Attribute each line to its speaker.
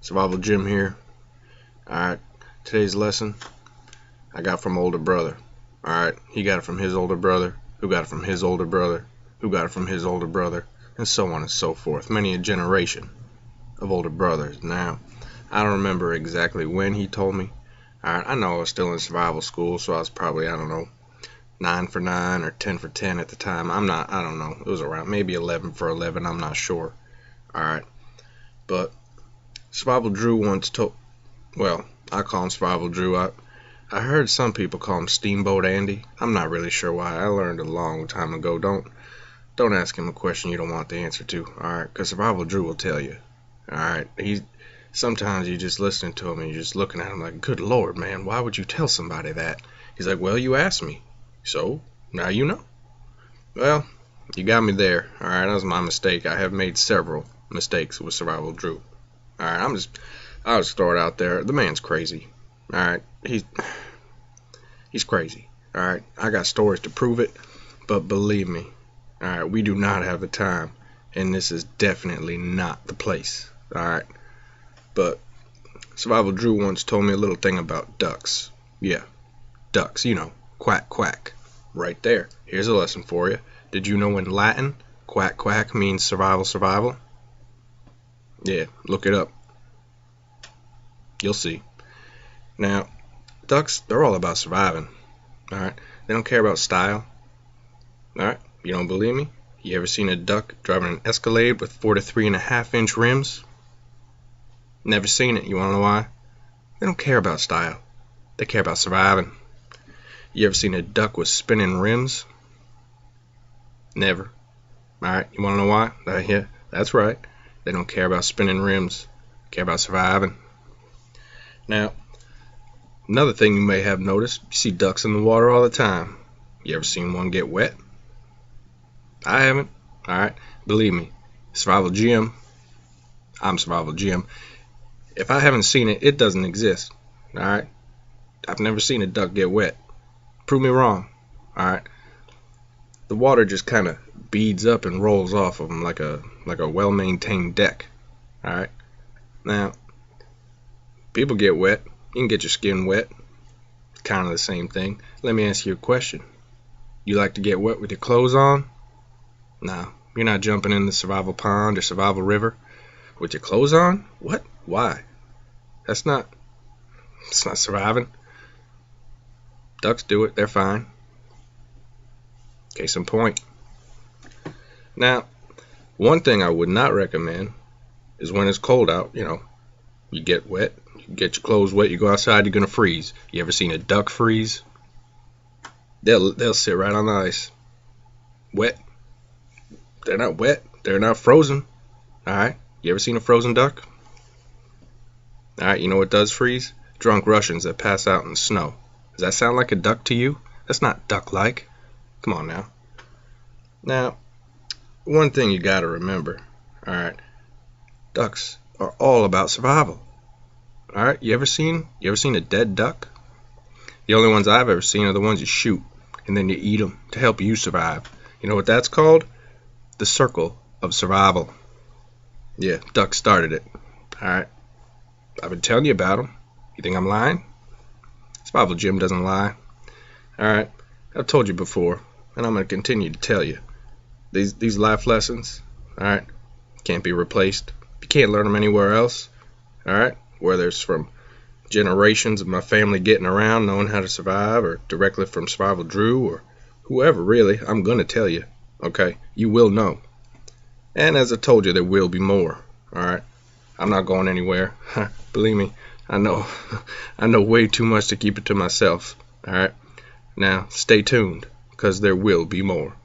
Speaker 1: Survival Jim here. Alright, today's lesson I got from older brother. Alright, he got it from his older brother, who got it from his older brother, who got it from his older brother, and so on and so forth. Many a generation of older brothers. Now, I don't remember exactly when he told me. Alright, I know I was still in survival school, so I was probably, 9 for 9 or 10 for 10 at the time. I don't know. It was around maybe 11 for 11. I'm not sure. Alright, but Survival Drew once told, well, I call him Survival Drew. I heard some people call him Steamboat Andy. I'm not really sure why. I learned a long time ago. Don't ask him a question you don't want the answer to. Alright, because Survival Drew will tell you. Alright, sometimes you just listening to him and you're just looking at him like, good Lord, man, why would you tell somebody that? He's like, well, you asked me. So, now you know. Well, you got me there. Alright, that was my mistake. I have made several mistakes with Survival Drew. Alright, I'll just throw it out there. The man's crazy. Alright, he's crazy. Alright, I got stories to prove it, but believe me, alright, we do not have the time, and this is definitely not the place. Alright, but Survival Drew once told me a little thing about ducks. Yeah, ducks, quack, quack. Right there. Here's a lesson for you. Did you know in Latin, quack, quack means survival, survival? Yeah, look it up. You'll see. Now, ducks, they're all about surviving. Alright? They don't care about style. Alright? You don't believe me? You ever seen a duck driving an Escalade with 4 to 3.5-inch rims? Never seen it. You wanna know why? They don't care about style. They care about surviving. You ever seen a duck with spinning rims? Never. Alright, you wanna know why? Yeah, that's right. They don't care about spinning rims. They care about surviving. Now, another thing you may have noticed, you see ducks in the water all the time. You ever seen one get wet? I haven't. Alright, believe me, Survival Jim, I'm Survival Jim. If I haven't seen it, it doesn't exist. Alright? I've never seen a duck get wet. Prove me wrong. Alright? The water just kind of beads up and rolls off of them like a well-maintained deck. Alright? Now, people get wet. You can get your skin wet. It's kind of the same thing. Let me ask you a question. You like to get wet with your clothes on? No, you're not jumping in the survival pond or survival river with your clothes on? What? Why? It's not surviving. Ducks do it. They're fine. Case in point. Now, one thing I would not recommend is when it's cold out, you get wet, you get your clothes wet, you go outside, you're going to freeze. You ever seen a duck freeze? They'll sit right on the ice. Wet. They're not wet. They're not frozen. Alright? You ever seen a frozen duck? Alright, you know what does freeze? Drunk Russians that pass out in the snow. Does that sound like a duck to you? That's not duck-like. Come on now. Now, one thing you gotta remember, alright, ducks are all about survival. Alright, you ever seen a dead duck? The only ones I've ever seen are the ones you shoot, and then you eat them to help you survive. You know what that's called? The circle of survival. Yeah, ducks started it. Alright, I've been telling you about them. You think I'm lying? Survival Jim doesn't lie. Alright, I've told you before, and I'm going to continue to tell you. These life lessons, alright, can't be replaced. You can't learn them anywhere else, alright, whether it's from generations of my family getting around, knowing how to survive, or directly from Survival Drew, or whoever, really. I'm going to tell you, okay? You will know. And as I told you, there will be more, alright? I'm not going anywhere. Believe me, I know way too much to keep it to myself, alright? Now, stay tuned, because there will be more.